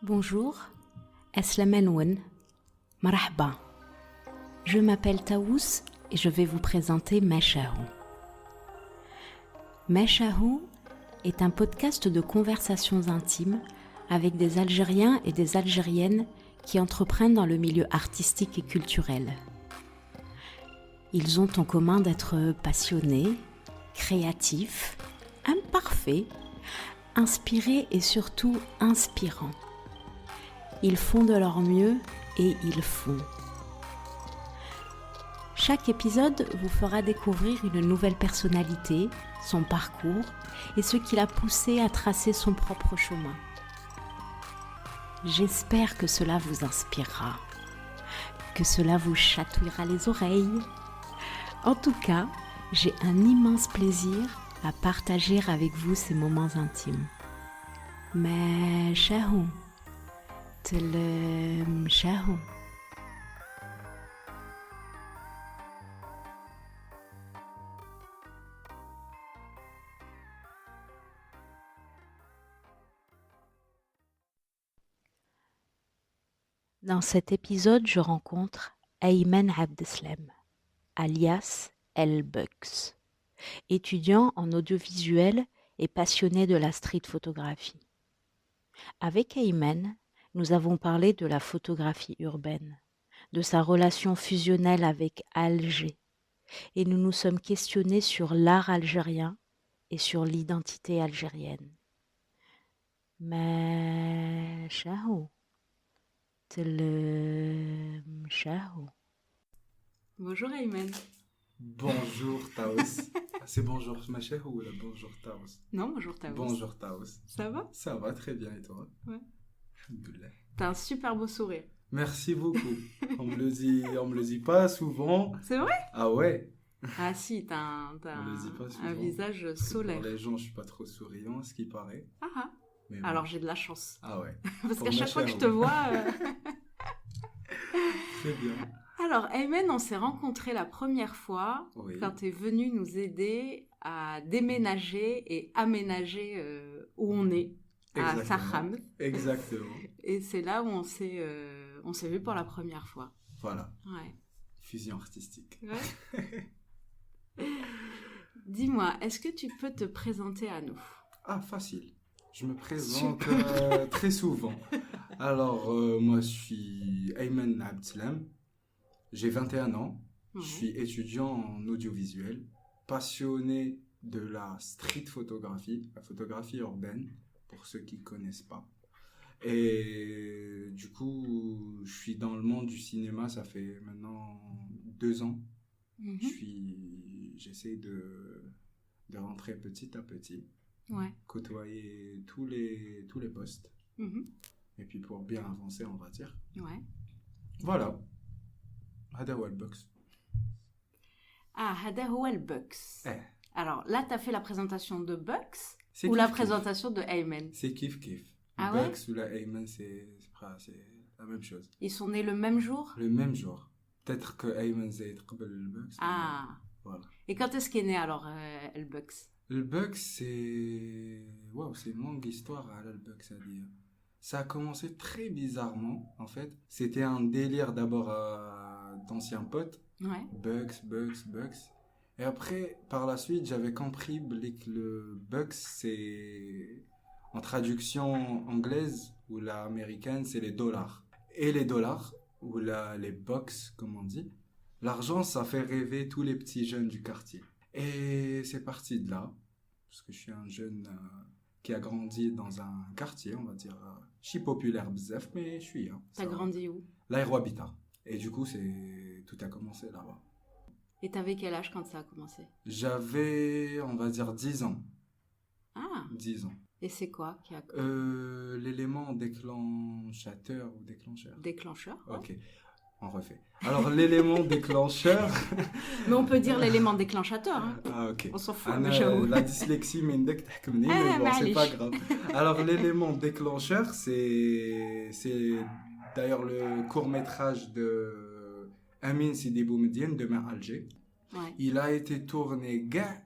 Bonjour, Assalamu marhaba. Je m'appelle Taous et je vais vous présenter Mashahou. Mashahou est un podcast de conversations intimes avec des Algériens et des Algériennes qui entreprennent dans le milieu artistique et culturel. Ils ont en commun d'être passionnés, créatifs, imparfaits, inspirés et surtout inspirants. Ils font de leur mieux et ils font. Chaque épisode vous fera découvrir une nouvelle personnalité, son parcours et ce qui l'a poussé à tracer son propre chemin. J'espère que cela vous inspirera, que cela vous chatouillera les oreilles. En tout cas, j'ai un immense plaisir à partager avec vous ces moments intimes. Mashahou. Mashahou. Dans cet épisode, je rencontre Ayman Abdeslam, alias El Bucks, étudiant en audiovisuel et passionné de la street photographie. Avec Ayman, nous avons parlé de la photographie urbaine, de sa relation fusionnelle avec Alger, et nous nous sommes questionnés sur l'art algérien et sur l'identité algérienne. Mashahou. Mashahou. Bonjour Ayman. Bonjour Taous. C'est bonjour Mashahou ou là bonjour Taous? Non, bonjour Taous. Bonjour Taous. Ça va? Ça va très bien et toi? Ouais. Alhamdoulilah. T'as un super beau sourire. Merci beaucoup. on me le dit pas souvent. C'est vrai? Ah ouais. Ah si, t'as On le dit pas souvent. un visage Parce que solaire. pour les gens, je suis pas trop souriant, ce qui paraît. Ah ah. Mais bon. Alors j'ai de la chance. Ah ouais. Parce Pour qu'à chaque fois que je te Mashahou. vois... Très bien. Alors Ayman, on s'est rencontrés la première fois Oui. quand t'es venu nous aider à déménager et aménager où on est, à Exactement. Saham. Exactement. Et c'est là où on s'est vu pour la première fois. Voilà. Ouais. Fusion artistique. Ouais. Dis-moi, est-ce que tu peux te présenter à nous? Ah, facile. Je me présente Super. très souvent. Alors, moi, je suis Ayman Abdeslam. J'ai 21 ans. Ouais. Je suis étudiant en audiovisuel, passionné de la street photographie, la photographie urbaine, pour ceux qui ne connaissent pas. Et du coup, je suis dans le monde du cinéma, ça fait maintenant 2 ans. Mhm. J'essaie de rentrer petit à petit, Ouais. côtoyer tous les postes. Mhm. Et puis pour bien avancer, on va dire. Ouais. Voilà. هذا هو البوكس. Ah, Hada Houal Bucks. Eh, Alors là, t'as fait la présentation de Bucks c'est ou la kiff-kiff. présentation de Ayman? C'est kiff-kiff. Ah Le ouais? Bucks ou la Ayman, c'est la même chose. Ils sont nés le même jour? Le même jour. Peut-être que Ayman Zaid قبل le Bucks. Ah. Voilà. Et quand est-ce qu'est né alors El Bucks? Le Bucks, c'est... Waouh, c'est une longue histoire à le Bucks à dire. Ça a commencé très bizarrement, en fait. C'était un délire d'abord d'anciens potes. Ouais. Bucks. Et après, par la suite, j'avais compris que le Bucks, c'est... En traduction anglaise ou la américaine, c'est les dollars. Et les dollars, ou les bucks, comme on dit, l'argent, ça fait rêver tous les petits jeunes du quartier. Et c'est parti de là, parce que je suis un jeune qui a grandi dans un quartier, on va dire, je suis populaire bzef, mais je suis... Hein, T'as grandi où? L'aérohabitat. Et du coup, tout a commencé là-bas. Et t'avais quel âge quand ça a commencé? J'avais, on va dire, 10 ans. Ah. 10 ans. Et c'est quoi qui a L'élément déclencheur ou déclencheur. déclencheur? Ouais. Ok, on refait. Alors, l'élément déclencheur... Mais on peut dire l'élément déclenchateur. Hein. Ah, ok. On s'en fout. أنا j'avoue. la dyslexie m'indique تحكمني, mais bon, c'est pas grave. Alors, l'élément déclencheur, c'est d'ailleurs le court-métrage de Amin Sidi Boumediene, Demain Alger. Ouais. Il a été tourné dans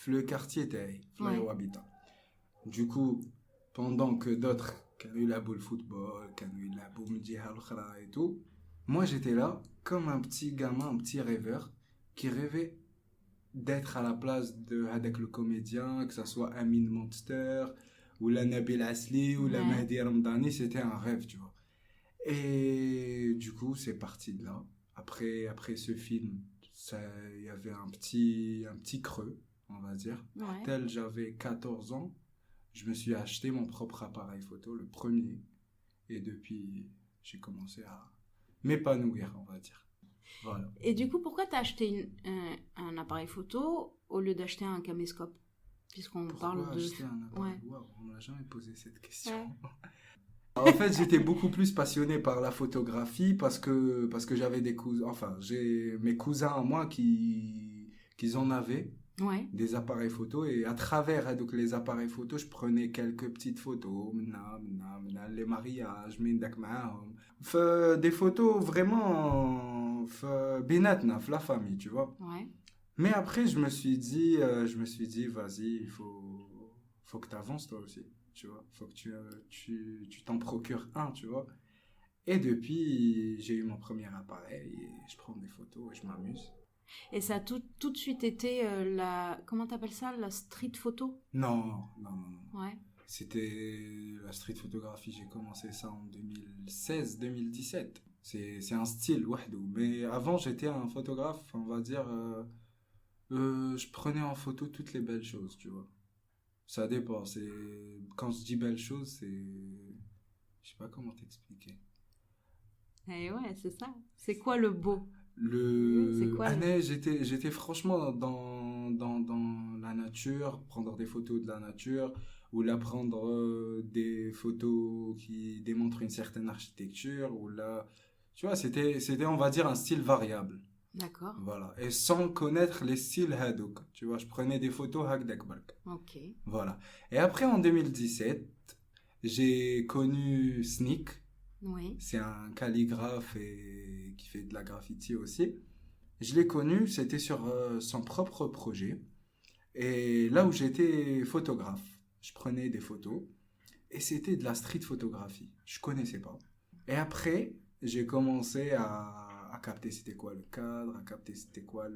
le quartier تاعي, في Ouais. l'aérohabitat. Du coup, pendant que d'autres كانوا يلعبوا le football, كانوا يلعبوا من جهة الأخرى et tout. Moi, j'étais là comme un petit gamin, un petit rêveur qui rêvait d'être à la place de Hadak le comédien, que ça soit Amin Monster, ou la Nabil Asli, ou la Mahdi Ramdani, c'était un rêve, tu vois. Et du coup, c'est parti de là. Après ce film, il y avait un petit creux, on va dire. Ouais. Tel j'avais 14 ans, je me suis acheté mon propre appareil photo, le premier. Et depuis, j'ai commencé à m'épanouir, on va dire. Voilà. Et du coup, pourquoi t'as acheté un appareil photo au lieu d'acheter un caméscope? Puisqu'on Pourquoi parle de... acheter un appareil? Ouais. Waouh, on m'a jamais posé cette question. Ouais. En fait, j'étais beaucoup plus passionné par la photographie parce que j'avais des cousins, enfin, j'ai mes cousins à moi qui en avaient Ouais. des appareils photo et à travers donc les appareils photo, je prenais quelques petites photos, les mariages, des photos vraiment بيناتنا, la famille, tu vois. Ouais. Mais après, je me suis dit, vas-y, il faut que tu avances toi aussi, tu vois. Faut que tu t'en procures un, tu vois. Et depuis, j'ai eu mon premier appareil et je prends des photos et je m'amuse. Et ça a tout de suite été la... Comment t'appelles ça? La street photo? Non. Ouais. C'était la street photographie, j'ai commencé ça en 2016-2017. C'est un style, wahdou. Mais avant, j'étais un photographe, on va dire, je prenais en photo toutes les belles choses, tu vois. Ça dépend, quand je dis belles choses, c'est... Je sais pas comment t'expliquer. Et ouais, c'est ça. C'est quoi le beau? C'est quoi J'étais franchement dans la nature, prendre des photos de la nature, ou là prendre des photos qui démontrent une certaine architecture, ou là... Tu vois, c'était, on va dire, un style variable. D'accord. Voilà. Et sans connaître les styles hadouk. Tu vois, je prenais des photos hakdak bark. Ok. Voilà. Et après, en 2017, j'ai connu Sneak. Oui. C'est un calligraphe et qui fait de la graffiti aussi. Je l'ai connu, c'était sur son propre projet. Et là où j'étais photographe, je prenais des photos. Et c'était de la street photographie. Je connaissais pas. Et après, j'ai commencé à capter c'était quoi le cadre, à capter c'était quoi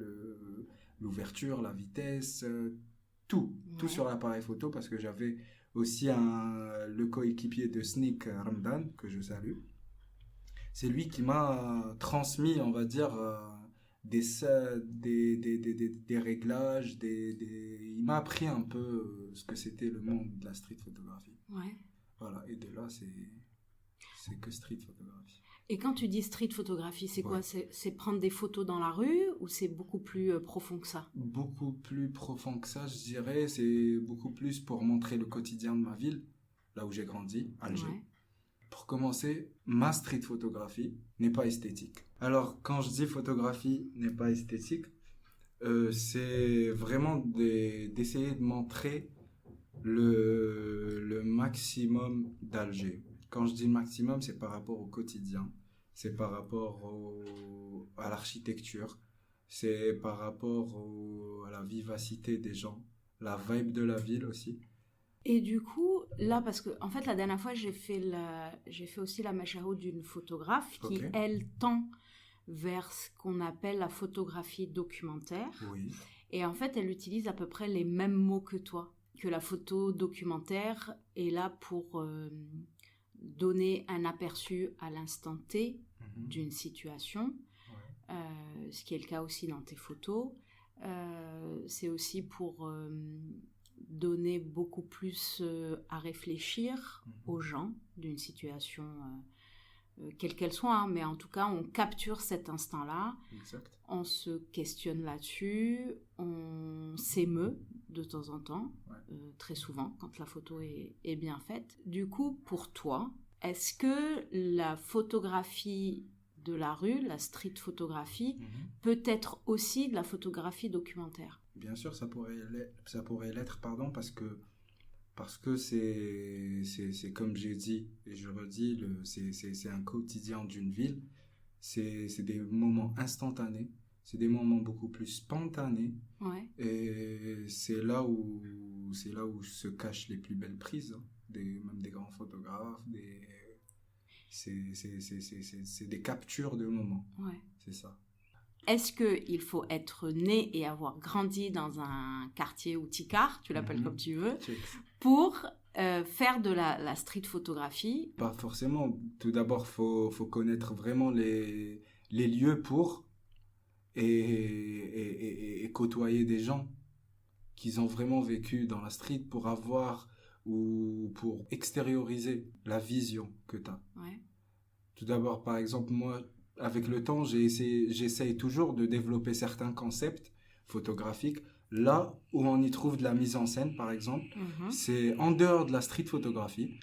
l'ouverture, la vitesse, tout sur l'appareil photo parce que j'avais aussi le coéquipier de Sneak, Ramdan, que je salue. C'est lui qui m'a transmis, on va dire, des réglages, il m'a appris un peu ce que c'était le monde de la street photographie. Ouais. Voilà, et de là, c'est que street photographie. Et quand tu dis street photographie, c'est quoi? Ouais. C'est prendre des photos dans la rue ou c'est beaucoup plus profond que ça? Beaucoup plus profond que ça, je dirais. C'est beaucoup plus pour montrer le quotidien de ma ville, là où j'ai grandi, Alger. Ouais. Pour commencer, ma street photographie n'est pas esthétique. Alors, quand je dis photographie n'est pas esthétique, c'est vraiment d'essayer de montrer le maximum d'Alger. Quand je dis le maximum, c'est par rapport au quotidien, c'est par rapport à l'architecture, c'est par rapport à la vivacité des gens, la vibe de la ville aussi. Et du coup, là, parce que en fait, la dernière fois, j'ai fait aussi la machaho d'une photographe qui, elle, tend vers ce qu'on appelle la photographie documentaire. Oui. Et en fait, elle utilise à peu près les mêmes mots que toi, que la photo documentaire est là pour donner un aperçu à l'instant T d'une situation, ce qui est le cas aussi dans tes photos. C'est aussi pour donner beaucoup plus à réfléchir aux gens d'une situation quelle qu'elle soit, hein, mais en tout cas on capture cet instant-là, exact. On se questionne là-dessus, on s'émeut de temps en temps, très souvent quand la photo est bien faite. Du coup, pour toi, est-ce que la photographie de la rue, la street photographie, peut être aussi de la photographie documentaire? Bien sûr, ça pourrait l'être, parce que c'est comme j'ai dit et je redis, c'est un quotidien d'une ville, c'est des moments instantanés, c'est des moments beaucoup plus spontanés, et c'est là où se cachent les plus belles prises même des grands photographes, c'est des captures de moments. Ouais. C'est ça. Est-ce qu'il faut être né et avoir grandi dans un quartier ou ticard, tu l'appelles comme tu veux, pour faire de la street photographie? Pas forcément. Tout d'abord, faut connaître vraiment les lieux et côtoyer des gens qui ont vraiment vécu dans la street pour avoir ou pour extérioriser la vision que tu as. Ouais. Tout d'abord, par exemple, moi, avec le temps, j'essaye toujours de développer certains concepts photographiques. Là où on y trouve de la mise en scène, par exemple, c'est en dehors de la street photographie.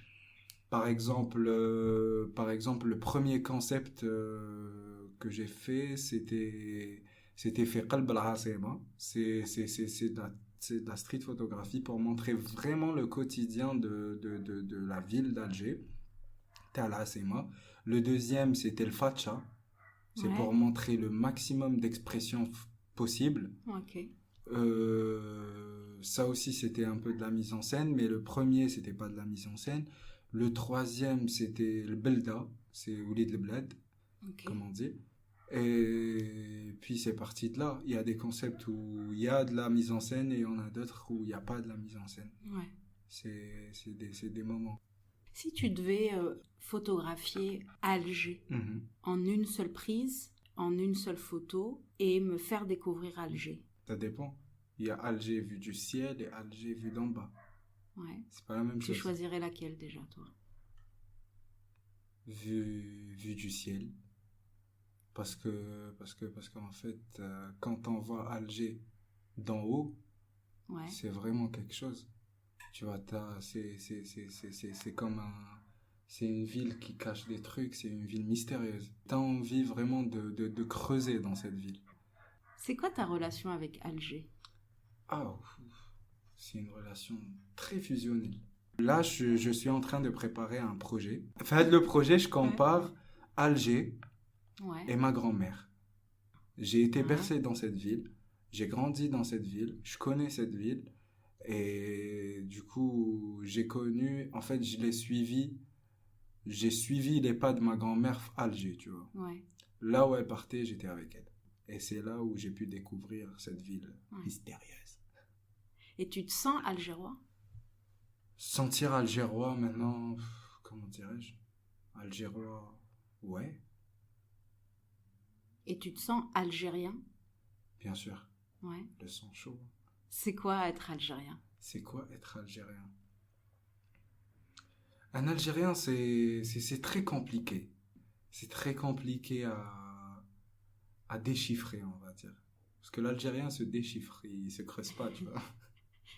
Par exemple, le premier concept que j'ai fait, c'était fait Qalb al-Asima. C'est de la street photographie pour montrer vraiment le quotidien de la ville d'Alger. C'était à l'Asima. Le deuxième, c'était le Fatcha. C'est pour montrer le maximum d'expression possible. Ok. Ça aussi, c'était un peu de la mise en scène, mais le premier, c'était pas de la mise en scène. Le troisième, c'était le Belda, c'est Oulid le Bled, comme on dit. Et puis c'est parti de là. Il y a des concepts où il y a de la mise en scène et il y en a d'autres où il n'y a pas de la mise en scène. Ouais. C'est des moments. Si tu devais photographier Alger en une seule prise, en une seule photo, et me faire découvrir Alger. Ça dépend. Il y a Alger vu du ciel et Alger vu d'en bas. Ouais. C'est pas la même chose. Tu choisirais laquelle déjà, toi? Vu du ciel. Parce qu'en fait, quand on voit Alger d'en haut, c'est vraiment quelque chose. Tu vois, c'est comme c'est une ville qui cache des trucs, c'est une ville mystérieuse. T'as envie vraiment de creuser dans cette ville. C'est quoi ta relation avec Alger? C'est une relation très fusionnelle. Là, je suis en train de préparer un projet. Enfin, le projet, je compare Alger et ma grand-mère. J'ai été bercé dans cette ville, j'ai grandi dans cette ville, je connais cette ville. Et du coup, en fait, j'ai suivi les pas de ma grand-mère à Alger, tu vois. Ouais. Là où elle partait, j'étais avec elle. Et c'est là où j'ai pu découvrir cette ville mystérieuse. Et tu te sens algérois? Sentir algérois maintenant, comment dirais-je? Algérois, ouais. Et tu te sens algérien? Bien sûr. Ouais. Le sang chaud. C'est quoi être algérien? C'est quoi être algérien? Un Algérien, c'est très compliqué. C'est très compliqué à déchiffrer, on va dire. Parce que l'Algérien se déchiffre, il se creuse pas, tu vois.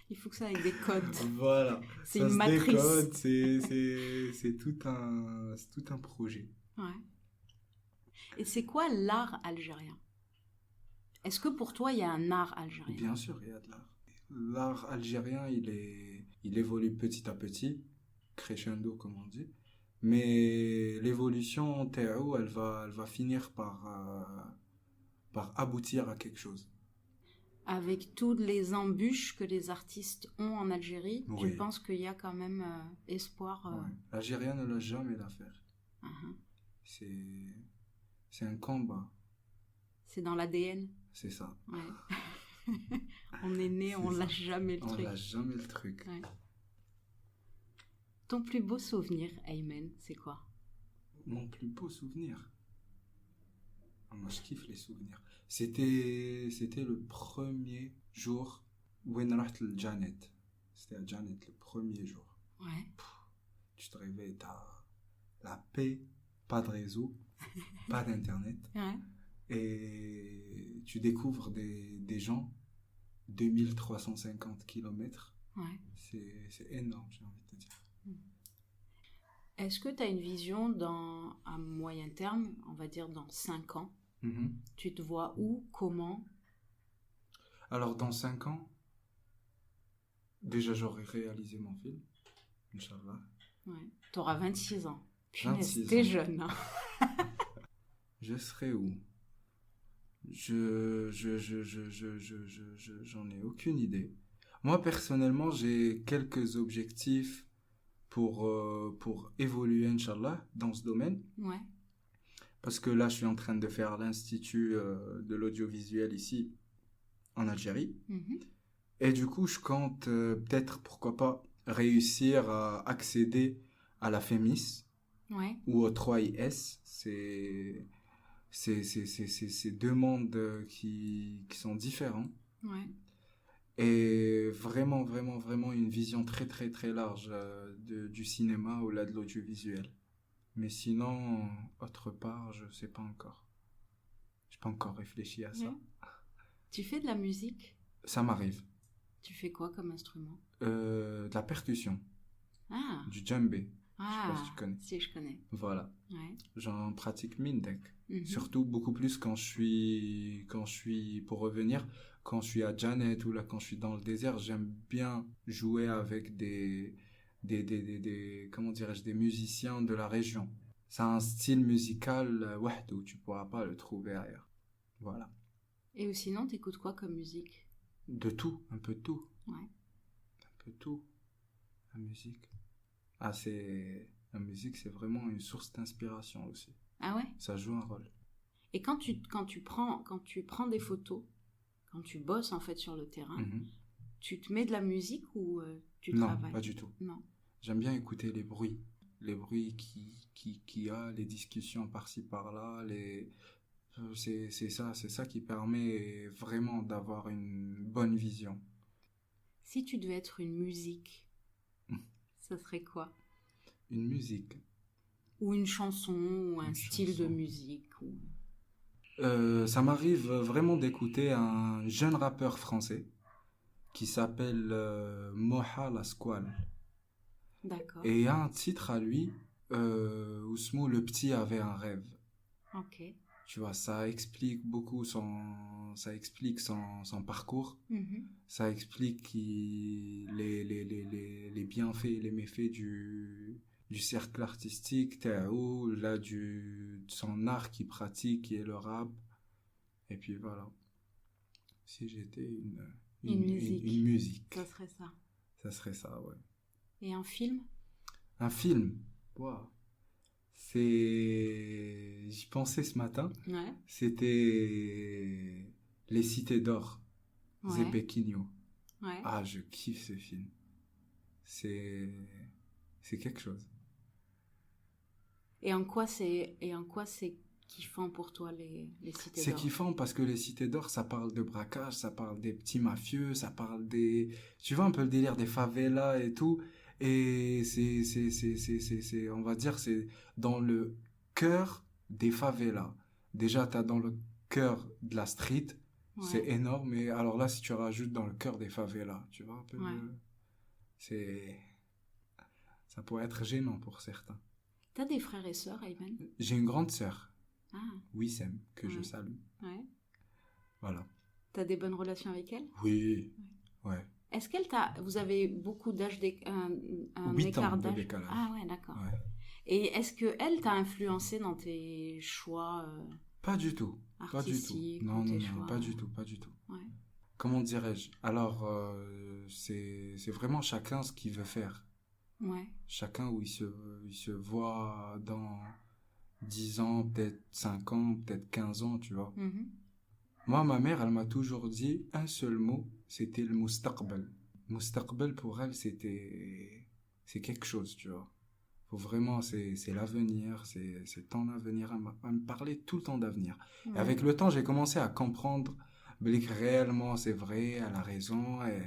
Il faut que ça ait des codes. Voilà. C'est une matrice. Décode, c'est tout un projet. Ouais. Et c'est quoi l'art algérien? Est-ce que pour toi, il y a un art algérien? Bien sûr, il y a de l'art. L'art algérien, il évolue petit à petit, crescendo comme on dit. Mais l'évolution, Théo, elle va finir par aboutir à quelque chose. Avec toutes les embûches que les artistes ont en Algérie, tu penses qu'il y a quand même espoir? Ouais. L'Algérien ne lâche jamais l'affaire. C'est un combat. C'est dans l'ADN? C'est ça. Ouais. On est né, on lâche jamais le truc. On lâche jamais le truc. Ouais. Ton plus beau souvenir, Ayman, c'est quoi? Mon plus beau souvenir? Moi, je kiffe les souvenirs. C'était le premier jour où on a le Janet. C'était à Janet, le premier jour. Ouais. Tu te réveilles, t'as la paix, pas de réseau, pas d'internet. Ouais. Et tu découvres des gens, 2350 km. Ouais. C'est énorme, j'ai envie de te dire. Est-ce que tu as une vision à moyen terme, on va dire dans 5 ans? Tu te vois où, comment? Alors, dans 5 ans, déjà, j'aurai réalisé mon film, Inch'Allah. Ouais. Tu auras 26 ans. Punaise, t'es jeune. Hein. Je serai où? J'en ai aucune idée. Moi, personnellement, j'ai quelques objectifs pour évoluer, Inch'Allah, dans ce domaine. Ouais. Parce que là, je suis en train de faire l'Institut de l'audiovisuel ici, en Algérie. Mhm. Et du coup, je compte peut-être, pourquoi pas, réussir à accéder à la FEMIS Ouais. ou au 3IS. C'est deux mondes qui sont différents. Ouais. Et vraiment, vraiment, vraiment une vision très, très, très large du cinéma ou là de l'audiovisuel. Mais sinon, autre part, je sais pas encore. J'ai pas encore réfléchi à ça. Ouais. Tu fais de la musique? Ça m'arrive. Tu fais quoi comme instrument? De la percussion, Ah. du djembé. Je sais pas Ah. si tu connais. Si, je connais. Voilà. Ouais. J'en pratique mindek. Mhm. Surtout beaucoup plus quand je suis, pour revenir, quand je suis à Janet ou là quand je suis dans le désert, j'aime bien jouer avec comment dirais-je, des musiciens de la région. C'est un style musical, où tu pourras pas le trouver ailleurs. Voilà. Et sinon, t'écoutes quoi comme musique? De tout, un peu de tout. Ouais. Un peu de tout. La musique. La musique, c'est vraiment une source d'inspiration aussi. Ah ouais? Ça joue un rôle. Et quand tu prends des photos, quand tu bosses en fait sur le terrain, Mhm. tu te mets de la musique ou tu Non, travailles? pas du tout. Non. J'aime bien écouter les bruits. Les bruits qui a, les discussions par-ci par-là, c'est ça qui permet vraiment d'avoir une bonne vision. Si tu devais être une musique, Hmm. ça serait quoi? Une musique. Ou une chanson, ou un Une style de chanson. musique ou... Ça m'arrive vraiment d'écouter un jeune rappeur français qui s'appelle Moha Lasquale. D'accord. Et il y a un titre à lui, Ousmou le petit avait un rêve. Ok. Tu vois, ça explique beaucoup son parcours. Mhm. Ça explique les bienfaits et les méfaits du cercle artistique, Théo, là, de son art qu'il pratique, qui est le rap. Et puis voilà. Si j'étais Une musique. une musique, Ça serait ça. ça serait ça, ouais. Et un film? Un film, waouh. J'y pensais ce matin. Ouais. C'était Les Cités d'Or, Ouais. Zepekinho. Ouais. Ah, je kiffe ce film. C'est quelque chose. Et en quoi c'est kiffant pour toi les cités C'est d'or? kiffant parce que Les Cités d'Or, ça parle de braquage, ça parle des petits mafieux, ça parle des... Tu vois un peu le délire des favelas et tout. Et on va dire, c'est dans le cœur des favelas. Déjà, t'as dans le cœur de la street, c'est Ouais. énorme. Et alors là, si tu rajoutes dans le cœur des favelas, tu vois un peu... Ouais. C'est... Ça pourrait être gênant pour certains. T'as des frères et sœurs, Ayman? J'ai une grande sœur, Ah. Wissem, que je Ouais. salue. Ouais. Voilà. T'as des bonnes relations avec elle? Oui, ouais. Est-ce qu'elle vous avez beaucoup d'âge, un 8 écart ans de d'âge? décalage. Ah ouais, d'accord. Ouais. Et est-ce que elle t'a influencé dans tes choix Pas du tout. Pas du tout. artistiques Non, ou tes non, choix? non, pas du tout, pas du tout. Ouais. Comment dirais-je? Alors, c'est vraiment chacun ce qu'il veut faire. Ouais. Chacun où il se voit dans 10 ans, peut-être 5 ans, peut-être 15 ans, tu vois. Mhm. Moi, ma mère, elle m'a toujours dit un seul mot, c'était le mustaqbal. Mustaqbal, pour elle, c'est quelque chose, tu vois. Faut vraiment, c'est l'avenir, c'est ton avenir. Elle me parlait tout le temps d'avenir. Et Ouais. avec le temps, j'ai commencé à comprendre que réellement, c'est vrai, elle a raison. Et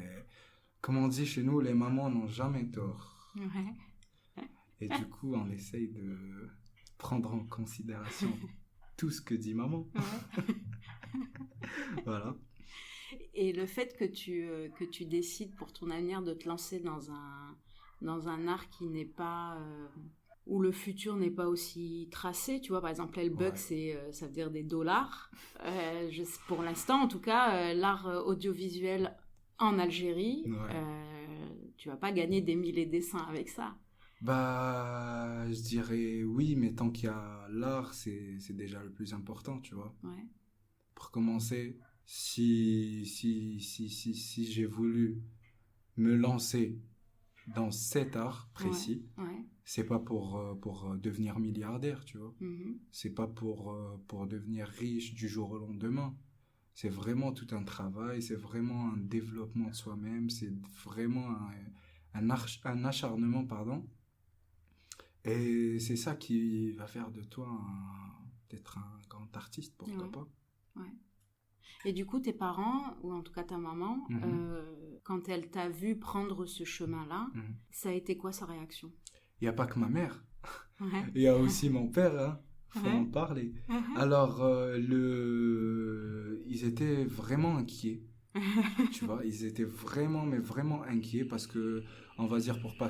comme on dit chez nous, les mamans n'ont jamais tort. Ouais. Et du coup, on essaye de prendre en considération tout ce que dit maman. Ouais. Voilà. Et le fait que tu décides pour ton avenir de te lancer dans un art qui n'est pas où le futur n'est pas aussi tracé, tu vois, par exemple Hellbuck, Ouais. ça veut dire des dollars. Pour l'instant, en tout cas, l'art audiovisuel en Algérie, Ouais. tu vas pas gagner des milliers des cents avec ça. Bah, je dirais oui, mais tant qu'il y a l'art, c'est déjà le plus important, tu vois. Ouais. Pour commencer, si j'ai voulu me lancer dans cet art précis. Ouais. C'est pas pour devenir milliardaire, tu vois. Mhm. C'est pas pour devenir riche du jour au lendemain. C'est vraiment tout un travail, c'est vraiment un développement de soi-même, c'est vraiment un acharnement, pardon. Et c'est ça qui va faire de toi peut-être un grand artiste, pourquoi Ouais. pas. Ouais. Et du coup, tes parents, ou en tout cas ta maman, Mhm. quand elle t'a vu prendre ce chemin-là, Mhm. ça a été quoi sa réaction? Il n'y a pas que ma mère, Ouais. il y a aussi mon père, hein. Faut en Ouais. parler. Mhm. Alors, ils étaient vraiment inquiets. Tu vois, ils étaient vraiment, mais vraiment inquiets parce que, on va dire, pour pas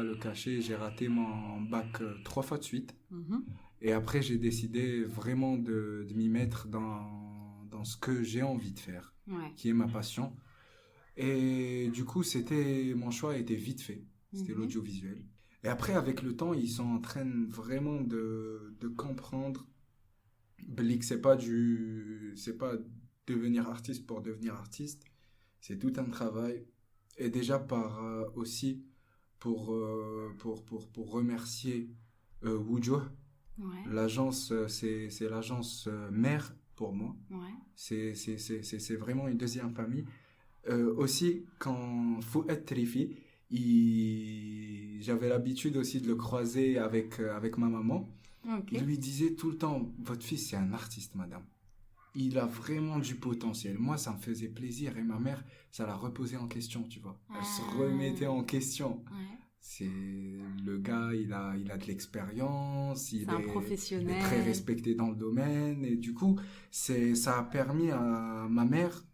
le cacher, j'ai raté mon bac 3 fois de suite. Mhm. Et après, j'ai décidé vraiment de m'y mettre dans ce que j'ai envie de faire, Ouais. qui est ma passion. Et du coup, mon choix était vite fait. C'était Mhm. l'audiovisuel. Et après, avec le temps, ils sont en train vraiment de comprendre que c'est pas devenir artiste pour devenir artiste. C'est tout un travail. Et déjà aussi pour remercier Wujou, Ouais. l'agence, c'est l'agence mère pour moi. Ouais. C'est vraiment une deuxième famille. Aussi, quand Fouad Trifi, j'avais l'habitude aussi de le croiser avec ma maman. Ok. Il lui disait tout le temps, votre fils c'est un artiste, madame. Il a vraiment du potentiel. Moi, ça me faisait plaisir. Et ma mère, ça la reposait en question, tu vois. Elle se remettait en question. Ouais. C'est le gars, il a de l'expérience, C'est un il est très professionnel. respecté dans le domaine. Et du coup, ça a permis à ma mère,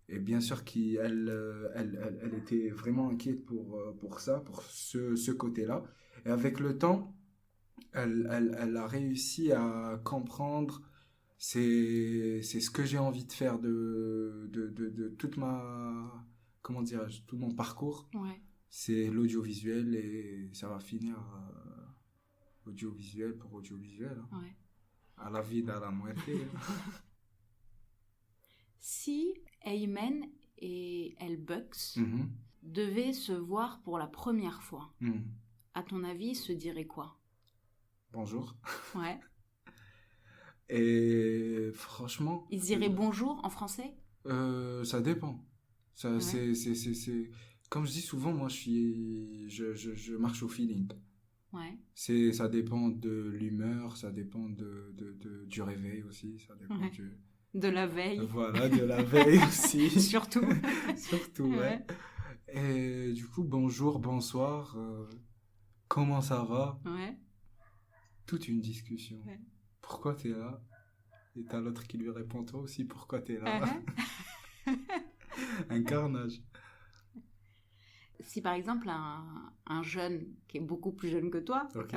et bien sûr elle était vraiment inquiète pour ça, pour ce côté-là. Et avec le temps, elle a réussi à comprendre c'est ce que j'ai envie de faire de toute comment dirais-je, tout mon parcours. Ouais. C'est l'audiovisuel et ça va finir audiovisuel pour audiovisuel, hein. Ouais. À la vie, à la moitié. Si Ayman et El Bucks Mhm, devaient se voir pour la première fois, mhm. à ton avis, ils se diraient quoi? Bonjour. Ouais. Et franchement, Ils se diraient bonjour en français? ça dépend. Ça, Ouais. Comme je dis souvent, moi, je marche au feeling. Ouais. Ça dépend de l'humeur, ça dépend du réveil aussi, ça dépend Ouais. du... De la veille. Voilà, de la veille aussi. Surtout. Surtout, ouais. Ouais. Et du coup, bonjour, bonsoir, comment ça va? Ouais. Toute une discussion. Ouais. Pourquoi t'es là? Et t'as l'autre qui lui répond toi aussi, pourquoi t'es là? Uh-huh. Un carnage. Si par exemple un jeune qui est beaucoup plus jeune que toi Ok.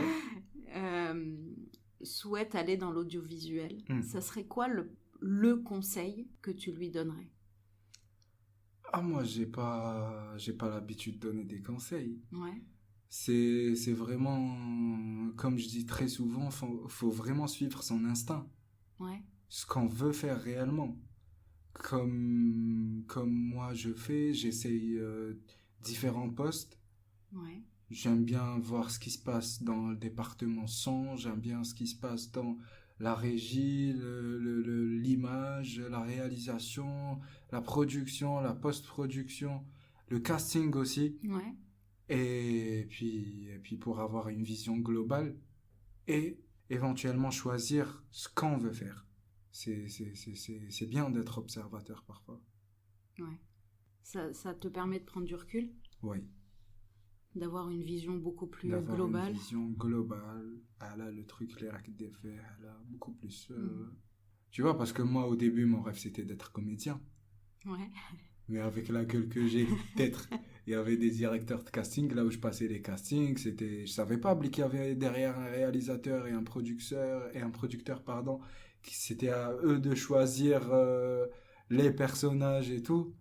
euh, souhaite aller dans l'audiovisuel, Hmm. ça serait quoi le conseil que tu lui donnerais? Ah, moi, j'ai pas l'habitude de donner des conseils. Ouais. C'est vraiment, comme je dis très souvent, faut vraiment suivre son instinct. Ouais. Ce qu'on veut faire réellement. Comme moi je fais, j'essaye différents postes. Ouais. J'aime bien voir ce qui se passe dans le département son, j'aime bien ce qui se passe dans la régie, l'image, la réalisation, la production, la post-production, le casting aussi. Ouais. Et puis pour avoir une vision globale et éventuellement choisir ce qu'on veut faire. C'est bien d'être observateur parfois. Ouais. Ça te permet de prendre du recul, Oui, d'avoir une vision beaucoup plus d'avoir une globale. vision globale. Elle a le truc, les règles des faits, elle a beaucoup plus. Mhm. Tu vois, parce que moi, au début, mon rêve, c'était d'être comédien. Ouais. Mais avec la gueule que j'ai, peut-être, il y avait des directeurs de casting, là où je passais les castings, je savais pas qu'il y avait derrière un réalisateur et un producteur, pardon, c'était à eux de choisir les personnages et tout.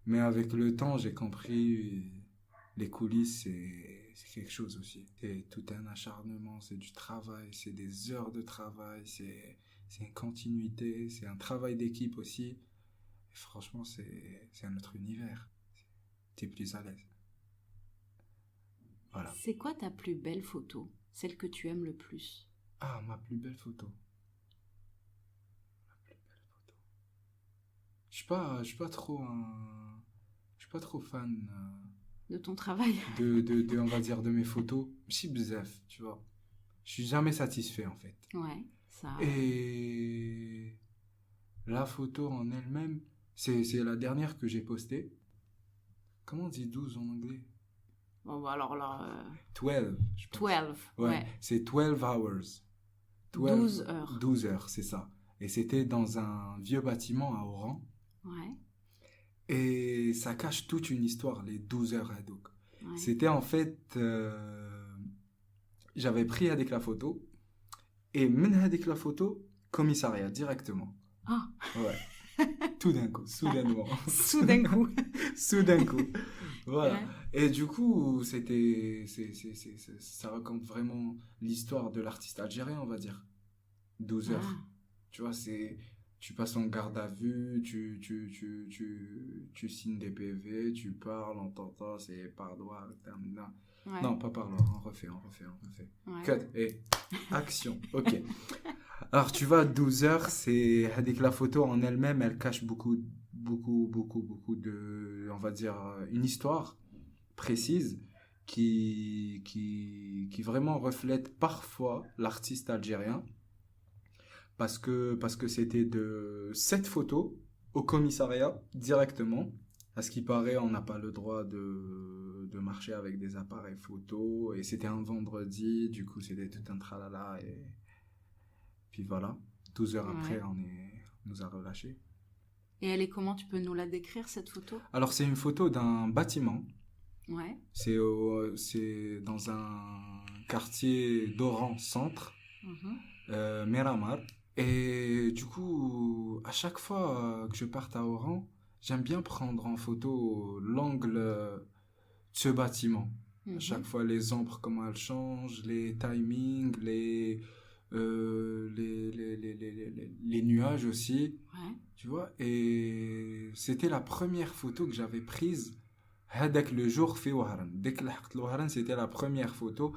Mais avec le temps, j'ai compris les coulisses, c'est quelque chose aussi. C'est tout un acharnement, c'est du travail, c'est des heures de travail, c'est une continuité, c'est un travail d'équipe aussi. Et franchement, c'est un autre univers. T'es plus à l'aise. Voilà. C'est quoi ta plus belle photo? Celle que tu aimes le plus? Ah, ma plus belle photo. Je suis pas trop je suis pas trop fan De ton travail? on va dire, de mes photos. Si bzef, tu vois. Je suis jamais satisfait, en fait. Ouais, ça... Et la photo en elle-même, c'est la dernière que j'ai postée. Comment on dit 12 en anglais? Bon, bah alors là... 12, je pense. 12, ouais. C'est 12 hours. 12 heures. 12 heures, c'est ça. Et c'était dans un vieux bâtiment à Oran. Ouais. Et ça cache toute une histoire, les 12 heures Hadouk. Ouais. C'était en fait... j'avais pris avec la photo. Et même avec la photo, commissariat, directement. Ah. Ouais. Tout d'un coup, soudainement. Soudain coup. Soudain coup. Voilà. Ouais. Et du coup, ça raconte vraiment l'histoire de l'artiste algérien, on va dire. 12 heures. Ah. Tu vois, tu passes en garde à vue, tu signes des PV, tu parles, on t'entend, c'est par doigt, termina. Ouais. Non, pas par là, on refait. Ouais. Cut, et action, ok. Alors, tu vois, 12 heures, c'est avec la photo en elle-même, elle cache beaucoup de, on va dire, une histoire précise qui vraiment reflète parfois l'artiste algérien. Parce que c'était de cette photo au commissariat directement. À ce qui paraît, on n'a pas le droit de marcher avec des appareils photo. Et c'était un vendredi, du coup, c'était tout un tralala. Et puis voilà, 12 heures après, Ouais. on nous a relâchés. Et elle est comment? Tu peux nous la décrire, cette photo? Alors, c'est une photo d'un bâtiment. Ouais. C'est dans un quartier d'Oran Centre, Miramar. Et du coup, à chaque fois que je parte à Oran, j'aime bien prendre en photo l'angle de ce bâtiment. À chaque fois, les ombres, comment elles changent, les timings, les nuages aussi. Ouais. Tu vois, et c'était la première photo que j'avais prise هذاك le jour في وهران. Dès que لحقت لوهران, c'était la première photo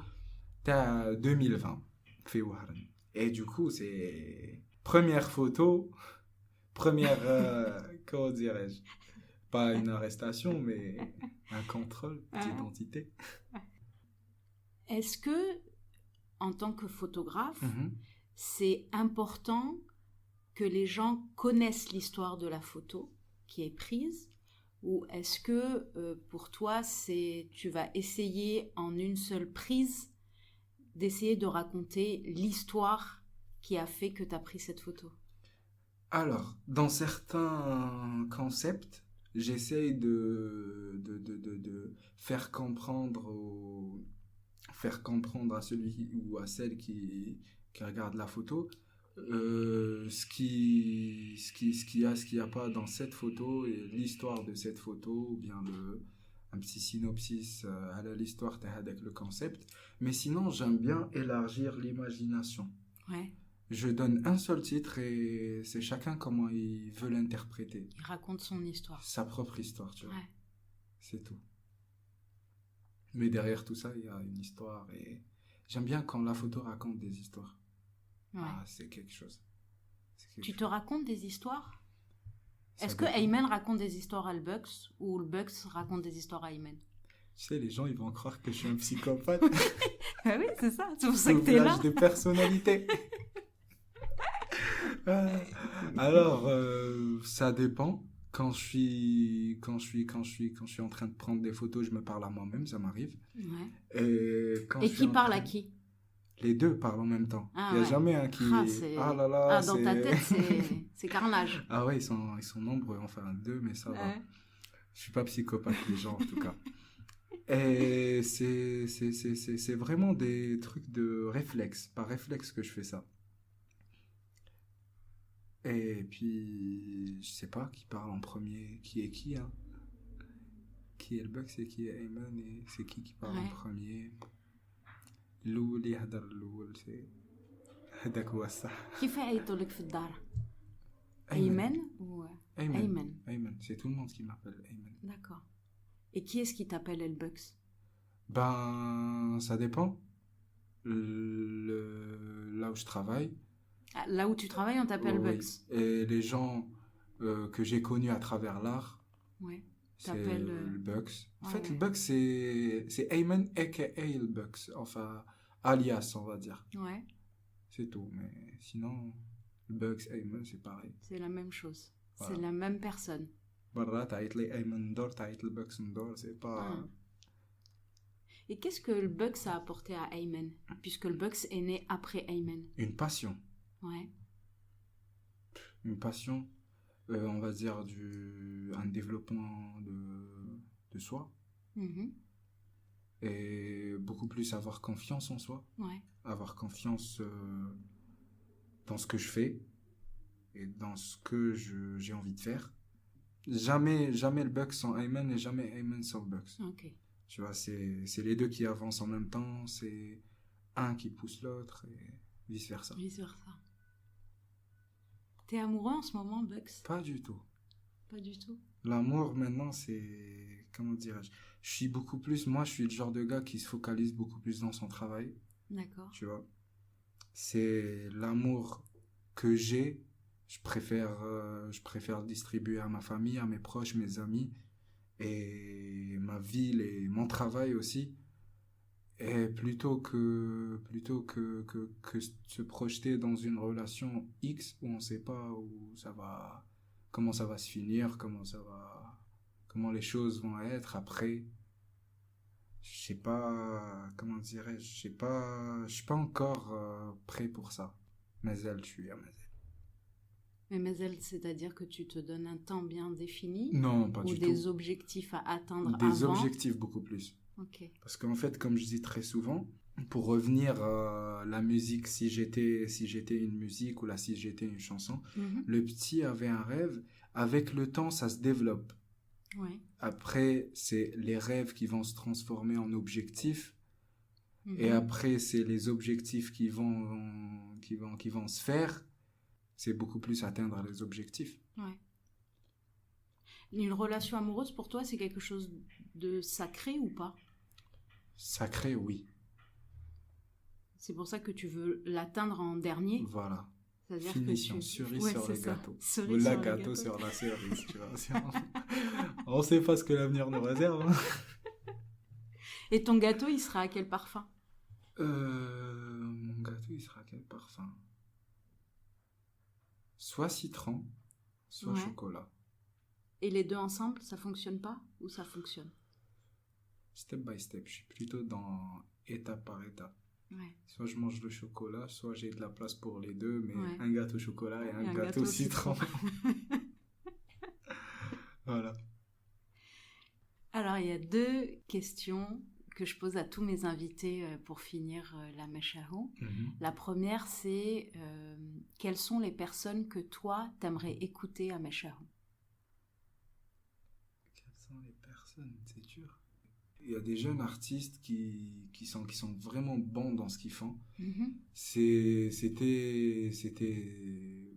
تاع 2020 في وهران. Et du coup, c'est première photo, première, comment dirais-je, pas une arrestation, mais un contrôle d'identité. Est-ce que, en tant que photographe, c'est important que les gens connaissent l'histoire de la photo qui est prise, ou est-ce que pour toi, tu vas essayer en une seule prise d'essayer de raconter l'histoire qui a fait que tu as pris cette photo? Alors, dans certains concepts, j'essaye de faire comprendre à celui ou à celle qui regarde la photo ce qu'il y a pas dans cette photo et l'histoire de cette photo, ou bien un petit synopsis à l'histoire avec le concept. Mais sinon, j'aime bien élargir l'imagination. Ouais. Je donne un seul titre et c'est chacun comment il veut l'interpréter. Il raconte son histoire. Sa propre histoire, tu vois. Ouais. C'est tout. Mais derrière tout ça, il y a une histoire et j'aime bien quand la photo raconte des histoires. Ouais. Ah, c'est quelque chose. Tu te racontes des histoires? Ça Est-ce que dépend. Ayman raconte des histoires à le Bucks ou le Bucks raconte des histoires à Ayman? Tu sais, les gens, ils vont croire que je suis un psychopathe. Ah oui, c'est ça. C'est pour ça que t'es là. Doublage de personnalité. Alors, ça dépend. Quand je suis en train de prendre des photos, je me parle à moi-même, ça m'arrive. Ouais. Et qui parle à qui? Les deux parlent en même temps. Ah, Il n'y a ouais. jamais un qui... Ah là là, dans ta tête, c'est carnage. Ah ouais, ils sont nombreux, enfin deux, mais ça va. Je suis pas psychopathe, les gens, en tout cas. Et c'est vraiment des trucs de réflexe, par réflexe que je fais ça. Et puis, je sais pas qui parle en premier, qui est qui, hein. Qui est le Bucks et qui est Ayman, et c'est qui parle en premier. الأول يهدر الأول سي هذاك هو الصح. كيف عيطوا لك في الدار؟ أيمن ou Ayman? Ayman, c'est tout le monde qui m'appelle Ayman. D'accord. Et qui est-ce qui t'appelle El Bucks? Ben, ça dépend. Là où je travaille, Ah, là où tu travailles, on t'appelle oui. Bugs. Et les gens que j'ai connus à travers l'art, Ouais. c'est T'appelles. le Bucks. En Ouais, fait, le ouais. Bucks, c'est Ayman aka le Bucks. Enfin, alias, on va dire. Ouais, C'est tout. Mais sinon, le Bucks, Ayman, c'est pareil. c'est la même chose. C'est Voilà. la même personne. برا تعيط لي أيمن ندور تعيط للبوكس ندور c'est pas. Ah. Et qu'est-ce que le Bugs a apporté à Ayman? Puisque le Bugs est né après Ayman. Une passion. Ouais. Une passion, on va dire un développement de soi. Mhm. Et beaucoup plus avoir confiance en soi. Ouais. Avoir confiance dans ce que je fais et dans ce que j'ai envie de faire. Jamais le Bucks sans Ayman et jamais Ayman sans le Bucks. Ok. Tu vois, c'est les deux qui avancent en même temps, c'est un qui pousse l'autre et vice versa. Vice versa. T'es amoureux en ce moment, Bugs? Pas du tout. Pas du tout. L'amour maintenant, c'est, comment dirais-je, je suis beaucoup plus, moi je suis le genre de gars qui se focalise beaucoup plus dans son travail, D'accord. tu vois. C'est l'amour que j'ai, je préfère le distribuer à ma famille, à mes proches, mes amis, et ma ville et mon travail aussi. Et plutôt que se projeter dans une relation X où on ne sait pas comment ça va se finir, comment les choses vont être après. Je sais pas, comment dirais-je, je suis pas encore prêt pour ça. Mais elle, je suis à mais Mais elle, c'est-à-dire que tu te donnes un temps bien défini non, pas ou du des tout. objectifs à atteindre Des avant? objectifs beaucoup plus. Ok. Parce qu'en fait, comme je dis très souvent, pour revenir à la musique, si j'étais une musique ou là, si j'étais une chanson, Mhm. le petit avait un rêve. Avec le temps, ça se développe. Ouais. Après, c'est les rêves qui vont se transformer en objectifs. Et Mhm. après, c'est les objectifs qui vont se faire. C'est beaucoup plus atteindre les objectifs. Ouais. Une relation amoureuse, pour toi, c'est quelque chose de sacré ou pas? Sacré, oui. C'est pour ça que tu veux l'atteindre en dernier? Voilà. C'est-à-dire Finition, que tu... cerise Ouais, sur c'est le ça. gâteau. Ou Cerise la sur le gâteau gâteau. sur la cerise, tu vois. On sait pas ce que l'avenir nous réserve. Hein. Et ton gâteau, il sera à quel parfum? Mon gâteau, il sera quel parfum? Soit citron, soit Ouais. chocolat. Et les deux ensemble, ça fonctionne pas ou ça fonctionne? Step by step, je suis plutôt dans étape par étape. Ouais. Soit je mange le chocolat, soit j'ai de la place pour les deux, mais Ouais. un gâteau chocolat et Et un un gâteau gâteau citron. Voilà. Alors, il y a deux questions que je pose à tous mes invités pour finir la Meshahou. Mhm. La première, c'est quelles sont les personnes que toi, t'aimerais écouter à Meshahou? Quelles sont les personnes? C'est dur. Il y a des jeunes artistes qui sont vraiment bons dans ce qu'ils font. Mhm. C'était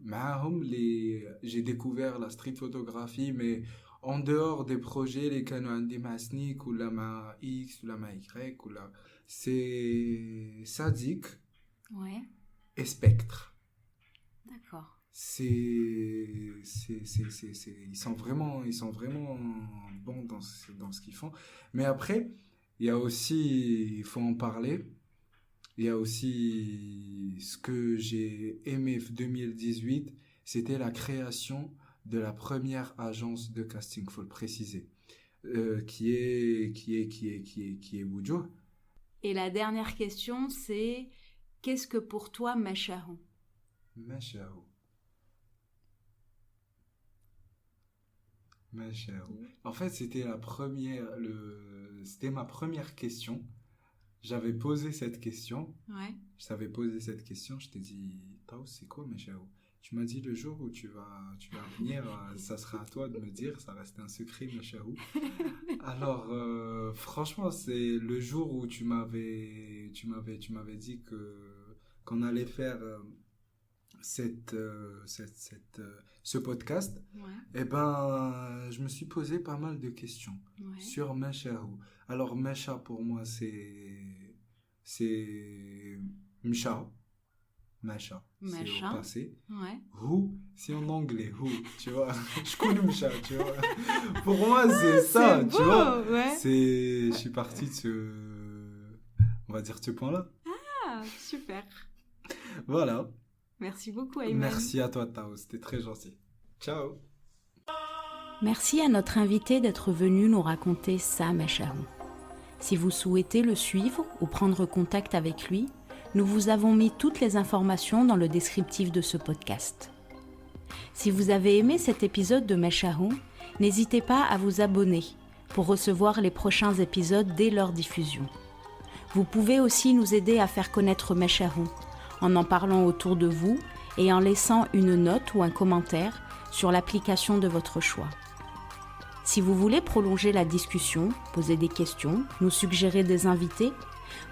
معاهم j'ai découvert la street photographie mais en dehors des projets les كانوا عندي مع سنيك ولا مع X ولا مع Y ولا c'est Sadik Ouais, et Spectre. d'accord. Ils sont vraiment bons dans ce qu'ils font. Mais après, il y a aussi, il faut en parler. Il y a aussi ce que j'ai aimé 2018, c'était la création de la première agence de casting, faut le préciser, qui est Wujouh. Et la dernière question, c'est qu'est-ce que pour toi Meshahou? Meshahou. En fait, c'était c'était ma première question. J'avais posé cette question. Ouais. Je t'avais posé cette question. Je t'ai dit, Taous, c'est quoi Meshahou? Tu m'as dit le jour où tu vas venir, ça sera à toi de me dire. Ça reste un secret, Meshahou. Alors, franchement, c'est le jour où tu m'avais dit qu'on allait faire ce podcast. Ouais. Eh ben, je me suis posé pas mal de questions Ouais. sur Meshahou. Alors, Mesha, pour moi, c'est Msha. Mesha, c'est au Mesha. passé. Ouais. Who, c'est en anglais, who, tu vois. Je connais Msha, tu vois. Pour moi, c'est ça, C'est tu vois. beau, ouais. Je suis parti de on va dire, ce point-là. Ah, super. Voilà. Merci beaucoup, Ayman. Merci à toi, Tao, c'était très gentil. Ciao. Merci à notre invité d'être venu nous raconter sa Meshahoun. Si vous souhaitez le suivre ou prendre contact avec lui, nous vous avons mis toutes les informations dans le descriptif de ce podcast. Si vous avez aimé cet épisode de Meshahoun, n'hésitez pas à vous abonner pour recevoir les prochains épisodes dès leur diffusion. Vous pouvez aussi nous aider à faire connaître Meshahoun en parlant autour de vous et en laissant une note ou un commentaire sur l'application de votre choix. Si vous voulez prolonger la discussion, poser des questions, nous suggérer des invités,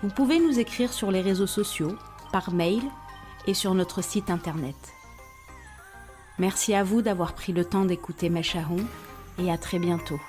vous pouvez nous écrire sur les réseaux sociaux, par mail et sur notre site internet. Merci à vous d'avoir pris le temps d'écouter Meshahoun et à très bientôt.